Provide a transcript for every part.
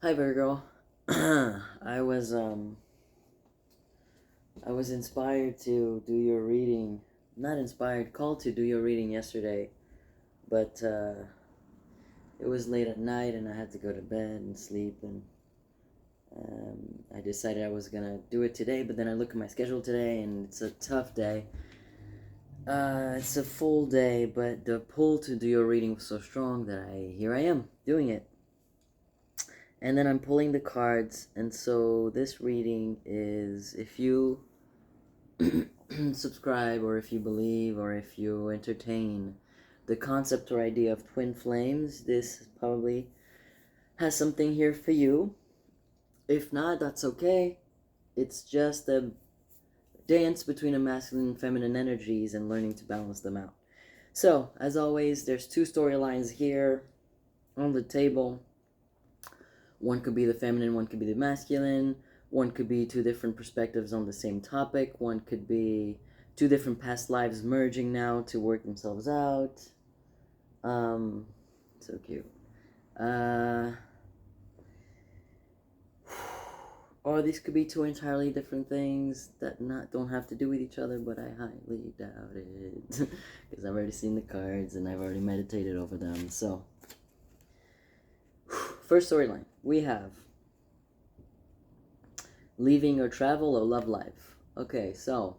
Hi Virgo. I was I was inspired to do your reading. Not inspired, called to do your reading yesterday, but it was late at night and I had to go to bed and sleep, and I decided I was gonna do it today, but then I look at my schedule today and it's a tough day. It's a full day, but the pull to do your reading was so strong that here I am doing it. And then I'm pulling the cards, and so this reading is if you subscribe, or if you believe, or if you entertain the concept or idea of twin flames, this probably has something here for you. If not, that's okay. It's just a dance between a masculine and feminine energies and learning to balance them out. So, as always, there's two storylines here on the table. One could be the feminine, one could be the masculine. One could be two different perspectives on the same topic. One could be two different past lives merging now to work themselves out. So cute. Or these could be two entirely different things that don't have to do with each other, but I highly doubt it. Because I've already seen the cards and I've already meditated over them. So, first storyline, we have leaving or travel or love life. Okay, so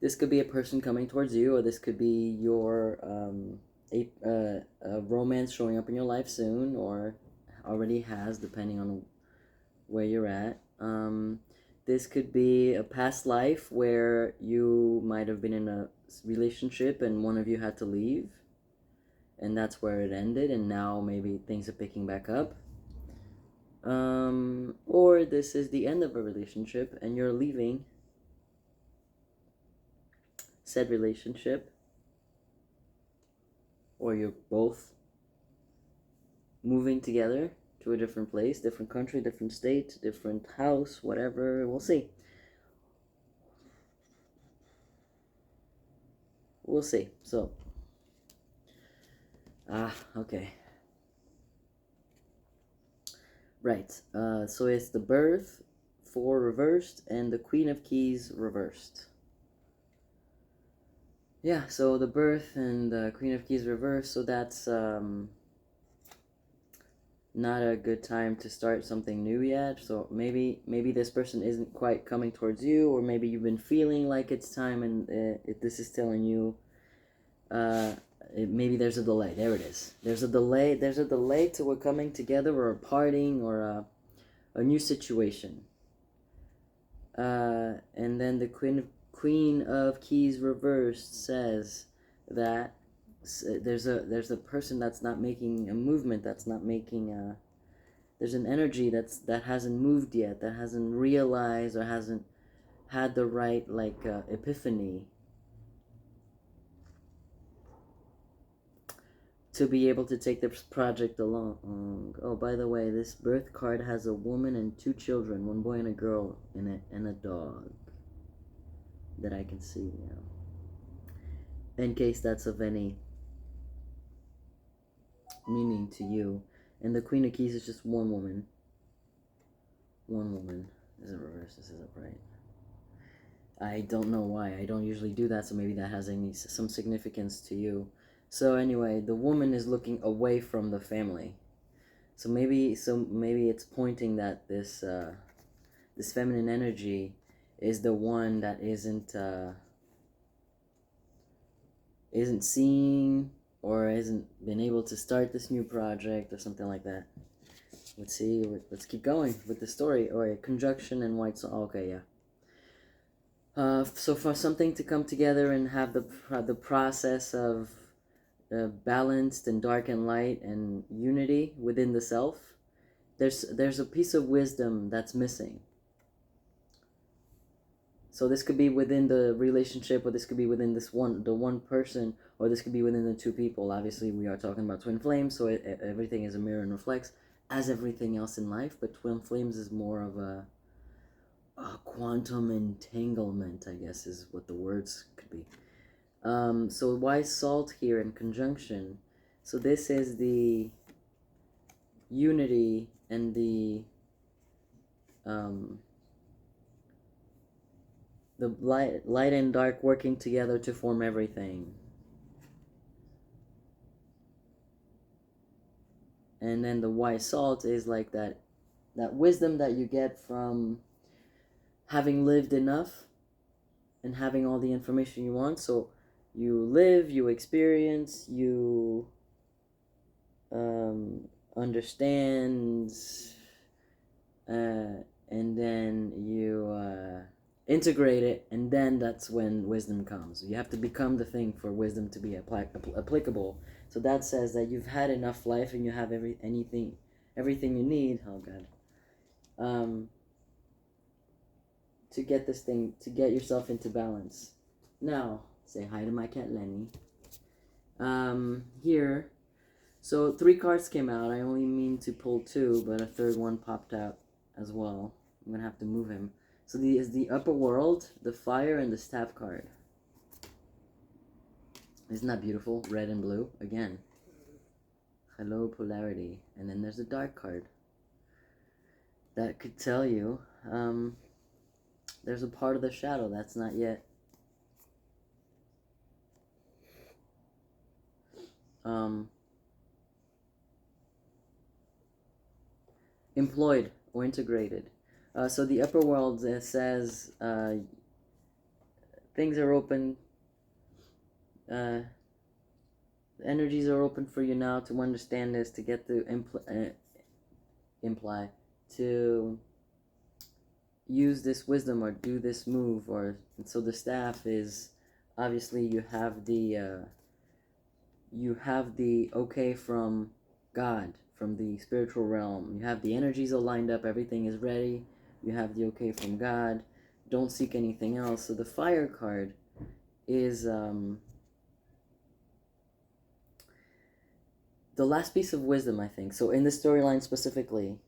this could be a person coming towards you, or this could be your a romance showing up in your life soon, or already has, depending on where you're at. This could be a past life where you might have been in a relationship and one of you had to leave, and that's where it ended, and now maybe things are picking back up. Or this is the end of a relationship and you're leaving said relationship, or you're both moving together to a different place, different country, different state, different house, whatever. We'll see. We'll see. So, okay. Right. So it's the Birth for reversed and the Queen of Keys reversed. Yeah, so the Birth and the Queen of Keys reversed, so that's not a good time to start something new yet. So maybe this person isn't quite coming towards you, or maybe you've been feeling like it's time, and this is telling you maybe there's a delay. There it is. There's a delay to a coming together, or a parting, or a new situation. And then the Queen of Keys reversed says that there's a person that's not making a movement, that's not making there's an energy that hasn't moved yet, that hasn't realized or hasn't had the right epiphany to be able to take this project along. Oh, by the way, this birth card has a woman and two children, one boy and a girl, and a dog that I can see now. In case that's of any meaning to you. And the Queen of Keys is just one woman. One woman. Is it reversed? This isn't right. I don't know why. I don't usually do that, so maybe that has some significance to you. So anyway, the woman is looking away from the family. So maybe it's pointing that this feminine energy is the one that isn't seeing, or hasn't been able to start this new project, or something like that. Let's see. Let's keep going with the story. Or conjunction and white salt. Okay, yeah. So for something to come together and have the process of balanced and dark and light and unity within the self, there's a piece of wisdom that's missing. So this could be within the relationship, or this could be within the one person, or this could be within the two people. Obviously, we are talking about twin flames, so everything is a mirror and reflects, as everything else in life. But twin flames is more of a quantum entanglement, I guess, is what the words could be. So why salt here in conjunction? So this is the unity and um, the light and dark working together to form everything. And then the white salt is like that wisdom that you get from having lived enough and having all the information you want. So you live, you experience, you understand, and then you integrate it, and then that's when wisdom comes. You have to become the thing for wisdom to be applicable. So that says that you've had enough life and you have everything you need. Oh God, to get this thing, to get yourself into balance. Now, say hi to my cat Lenny. Here, so 3 cards came out. I only mean to pull 2, but a third one popped out as well. I'm gonna have to move him. So the upper world, the fire, and the staff card. Isn't that beautiful? Red and blue again. Hello polarity, and then there's a dark card. That could tell you there's a part of the shadow that's not yet employed or integrated. So the upper world says things are open. Energies are open for you now to understand this, to get to imply, to use this wisdom or do this move. Or so the staff is obviously you have the okay from God, from the spiritual realm. You have the energies all lined up, everything is ready. You have the okay from God. Don't seek anything else. So the fire card is the last piece of wisdom, I think. So in this storyline specifically,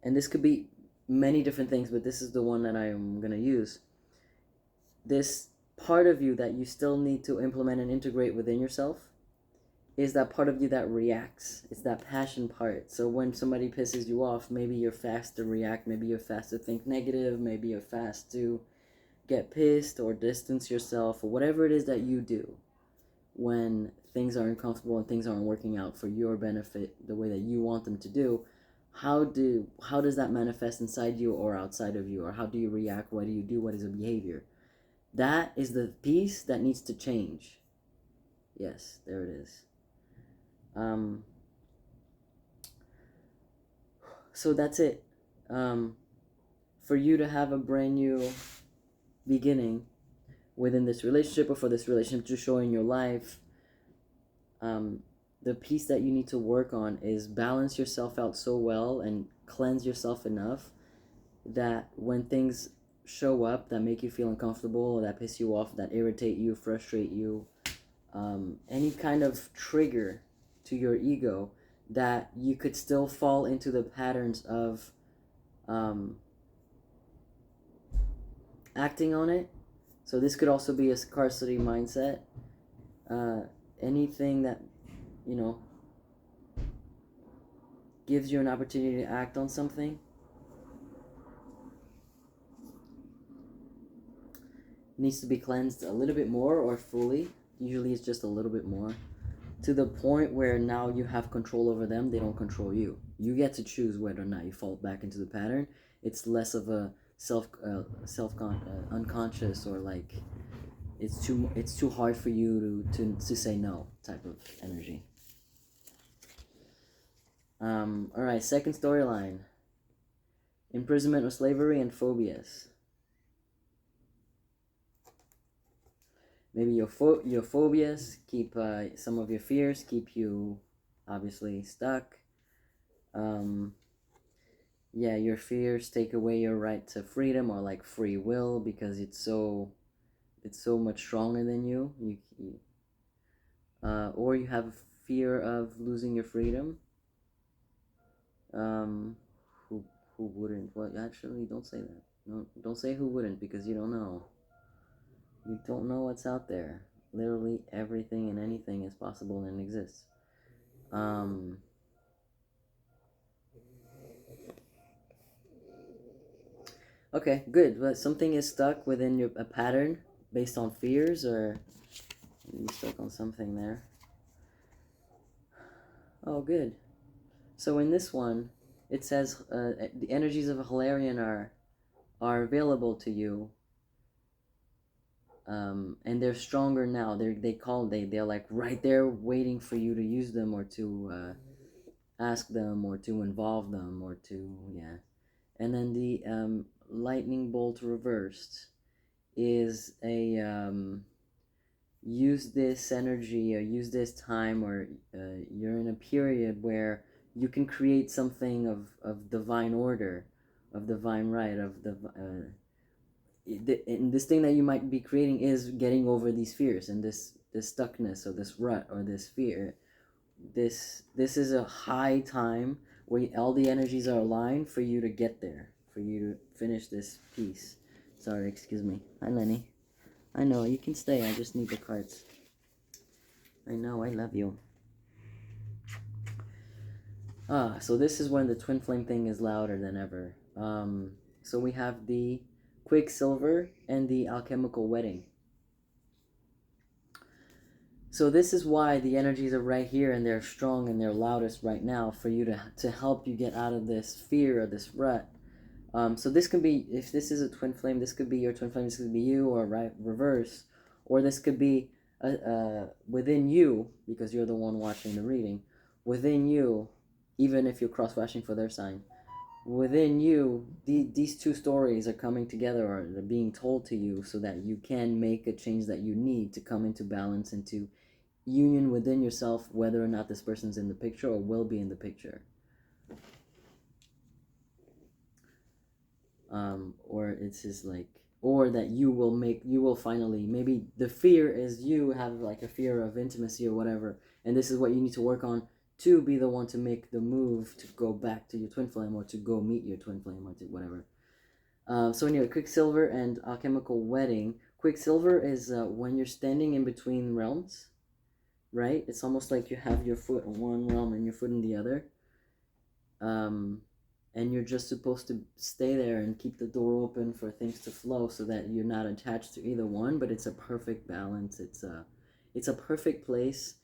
and this could be many different things, but this is the one that I'm going to use. This part of you that you still need to implement and integrate within yourself is that part of you that reacts. It's that passion part. So when somebody pisses you off, maybe you're fast to react, maybe you're fast to think negative, maybe you're fast to get pissed or distance yourself, or whatever it is that you do when things are uncomfortable and things aren't working out for your benefit the way that you want them to do. How does that manifest inside you or outside of you? Or how do you react? What do you do? What is a behavior? That is the piece that needs to change. Yes, there it is. So that's it. For you to have a brand new beginning within this relationship, or for this relationship to show in your life, the piece that you need to work on is balance yourself out so well and cleanse yourself enough that when things show up that make you feel uncomfortable, that piss you off, that irritate you, frustrate you, any kind of trigger to your ego, that you could still fall into the patterns of acting on it. So this could also be a scarcity mindset. Anything that, gives you an opportunity to act on something, needs to be cleansed a little bit more or fully. Usually it's just a little bit more, to the point where now you have control over them. They don't control you. You get to choose whether or not you fall back into the pattern. It's less of a unconscious, or like it's too hard for you to say no type of energy. All right, second storyline: imprisonment or slavery and phobias. Maybe your phobias keep some of your fears keep you obviously stuck. Yeah, your fears take away your right to freedom, or like free will, because it's so much stronger than you. Or you have fear of losing your freedom. Who wouldn't? Well, actually, don't say that. No, don't say who wouldn't, because you don't know. You don't know what's out there. Literally everything and anything is possible and exists. Okay, good. But something is stuck within a pattern based on fears, or you stuck on something there. Oh, good. So in this one, it says the energies of a Hilarion are available to you, and they're stronger now. They're like right there waiting for you to use them, or to ask them, or to involve them, or to, yeah. And then the lightning bolt reversed is a use this energy, or use this time, or you're in a period where you can create something of divine order, of divine right, of the and this thing that you might be creating is getting over these fears, and this stuckness, or this rut, or this fear. This is a high time where all the energies are aligned for you to get there, for you to finish this piece. Sorry, excuse me. Hi, Lenny. I know, you can stay. I just need the cards. I know, I love you. So this is when the twin flame thing is louder than ever. So we have the Quicksilver and the Alchemical Wedding. So this is why the energies are right here, and they're strong and they're loudest right now for you to help you get out of this fear or this rut. So this could be, if this is a twin flame, this could be your twin flame, this could be you, or right reverse, or this could be within you, because you're the one watching the reading, within you, even if you're cross-flashing for their sign, within you, these two stories are coming together, or they're being told to you, so that you can make a change that you need to come into balance, into union within yourself, whether or not this person's in the picture or will be in the picture. Or it's just like, or that you will finally, maybe the fear is you have like a fear of intimacy or whatever, and this is what you need to work on to be the one to make the move to go back to your twin flame, or to go meet your twin flame, or to whatever. So anyway, Quicksilver and Alchemical Wedding. Quicksilver is when you're standing in between realms, right? It's almost like you have your foot in one realm and your foot in the other. And you're just supposed to stay there and keep the door open for things to flow, so that you're not attached to either one, but it's a perfect balance. It's a perfect place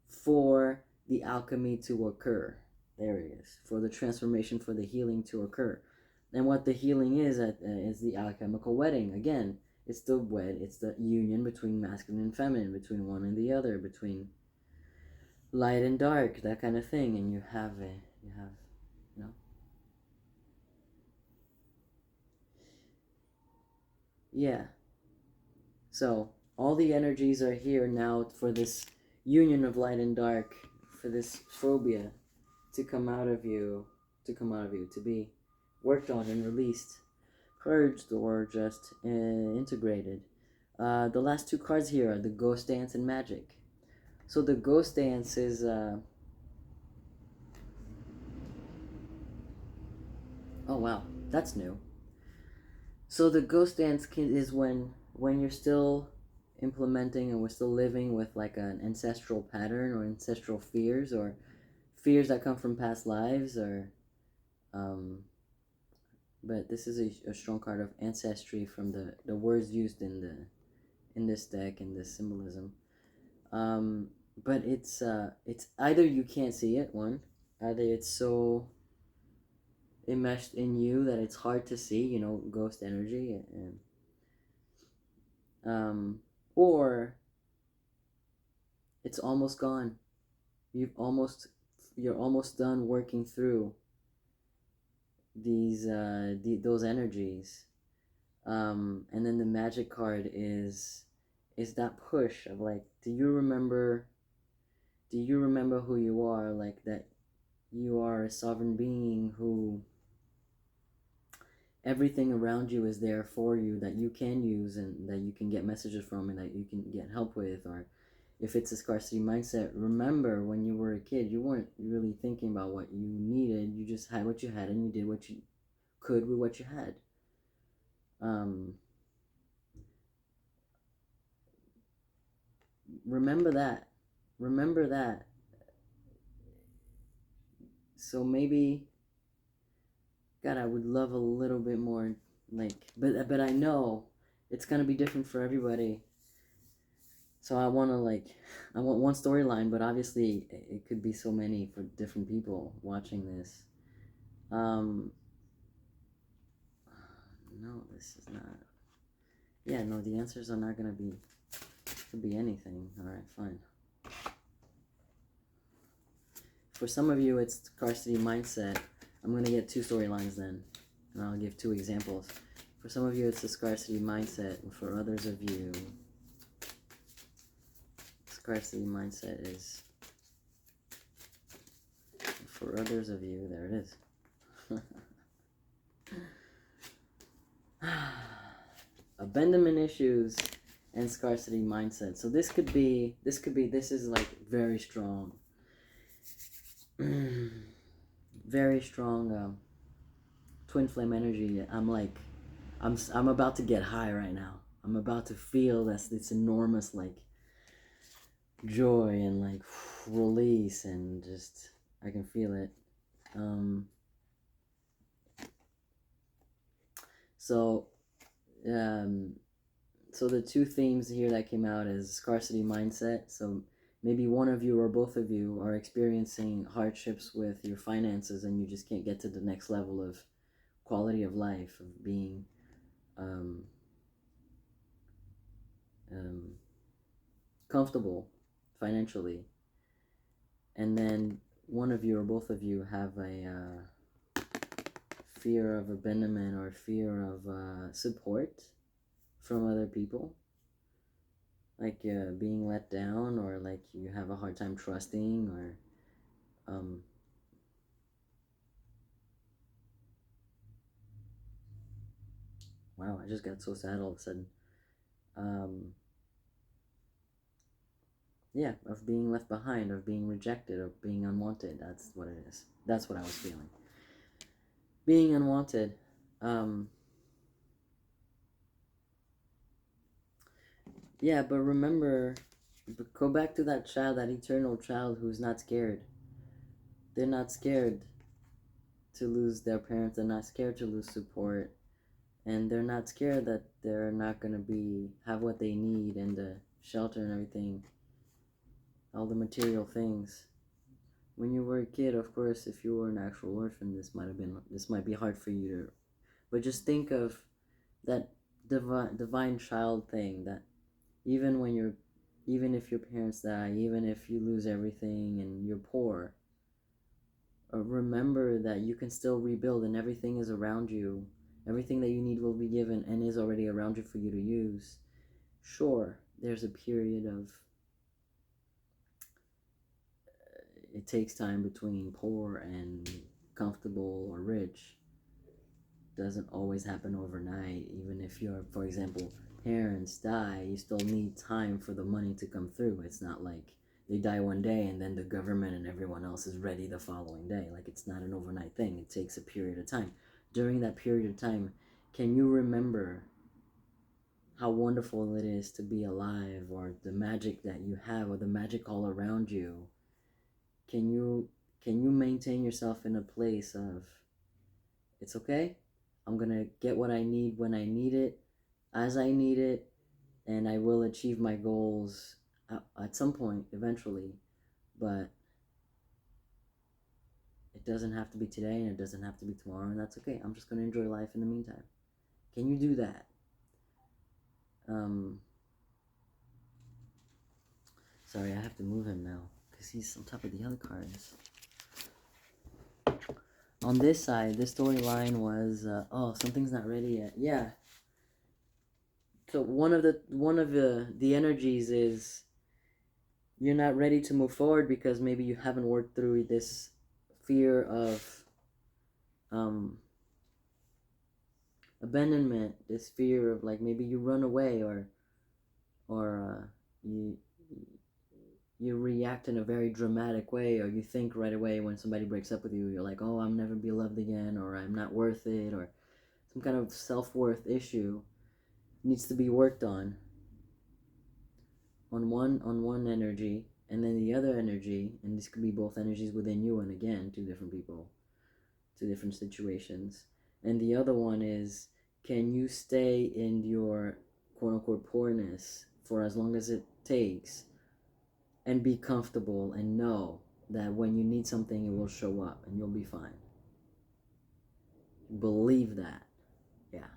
for the alchemy to occur. There it is. For the transformation, for the healing to occur. And what the healing is the alchemical wedding. Again, it's the union between masculine and feminine, between one and the other, between light and dark, that kind of thing. And you have, you know, yeah. So all the energies are here now for this union of light and dark, for this phobia to come out of you, to be worked on and released, purged, or just integrated. The last two cards here are the Ghost Dance and Magic. So the Ghost Dance is oh wow, that's new. So the Ghost Dance is when you're still implementing, and we're still living with like an ancestral pattern, or ancestral fears, or fears that come from past lives, or um, but this is a strong card of ancestry from the words used in this deck, in this symbolism. Um, but it's either you can't see it, one, either it's so enmeshed in you that it's hard to see, ghost energy, and um, or it's almost gone. You're almost done working through those energies. And then the magic card is that push of like, do you remember who you are, like that you are a sovereign being, who everything around you is there for you, that you can use, and that you can get messages from, and that you can get help with. Or if it's a scarcity mindset, remember when you were a kid, you weren't really thinking about what you needed. You just had what you had, and you did what you could with what you had. um remember that, remember that. So maybe, God, I would love a little bit more Like, but I know it's gonna be different for everybody. So I want to I want one storyline, but obviously it could be so many for different people watching this. Um, no, this is not. Yeah, no, the answers are not gonna be. Could be anything. All right, fine. For some of you, it's scarcity mindset. I'm gonna get two storylines then, and I'll give two examples. For some of you, it's the scarcity mindset, and for others of you, scarcity mindset is. For others of you, there it is. Abandonment issues and scarcity mindset. So this is like very strong. Very strong twin flame energy. I'm about to get high right now. I'm about to feel this enormous like joy and like release, and just I can feel it. So the two themes here that came out is scarcity mindset. So maybe one of you or both of you are experiencing hardships with your finances, and you just can't get to the next level of quality of life, of being comfortable financially. And then one of you or both of you have a fear of abandonment or fear of support from other people, like being let down, or like you have a hard time trusting, or wow, I just got so sad all of a sudden. Yeah, of being left behind, of being rejected, of being unwanted. That's what it is. That's what I was feeling. Being unwanted. Yeah, but remember, go back to that child, that eternal child who's not scared. They're not scared to lose their parents. They're not scared to lose support. And they're not scared that they're not going to have what they need, and the shelter and everything, all the material things. When you were a kid, of course, if you were an actual orphan, this might be hard for you to, but just think of that divine child thing, that even when even if your parents die, even if you lose everything and you're poor, remember that you can still rebuild, and everything is around you. Everything that you need will be given and is already around you for you to use. Sure, there's a period of it takes time between poor and comfortable or rich. Doesn't always happen overnight. Even if your, for example, parents die, you still need time for the money to come through. It's not like they die one day and then the government and everyone else is ready the following day. Like, it's not an overnight thing. It takes a period of time. During that period of time, can you remember how wonderful it is to be alive, or the magic that you have, or the magic all around you? Can you maintain yourself in a place of, it's okay, I'm gonna get what I need when I need it, as I need it, and I will achieve my goals at some point eventually, but it doesn't have to be today, and it doesn't have to be tomorrow, and that's okay. I'm just gonna enjoy life in the meantime. Can you do that? Sorry, I have to move him now because he's on top of the other cards. On this side, this storyline was, oh, something's not ready yet. Yeah. So one of the energies is you're not ready to move forward because maybe you haven't worked through this fear of abandonment, this fear of, like, maybe you run away, or you react in a very dramatic way, or you think right away when somebody breaks up with you, you're like, oh, I'll never be loved again, or I'm not worth it, or some kind of self-worth issue needs to be worked on one energy, and then the other energy, and this could be both energies within you, and again, two different people, two different situations. And the other one is, can you stay in your quote-unquote poorness for as long as it takes and be comfortable and know that when you need something, it will show up and you'll be fine. Believe that. Yeah.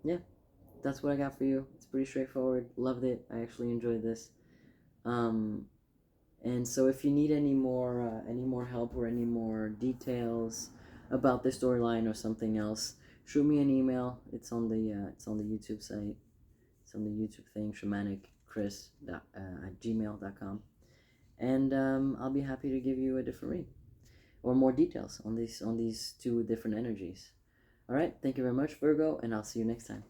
Yeah, that's what I got for you. It's pretty straightforward. Loved it. I actually enjoyed this. And so if you need any more help or any more details about this storyline or something else, shoot me an email. It's on the YouTube site. It's on the YouTube thing, shamaniccris@gmail.com. And I'll be happy to give you a different read or more details on these two different energies. All right, thank you very much, Virgo, and I'll see you next time.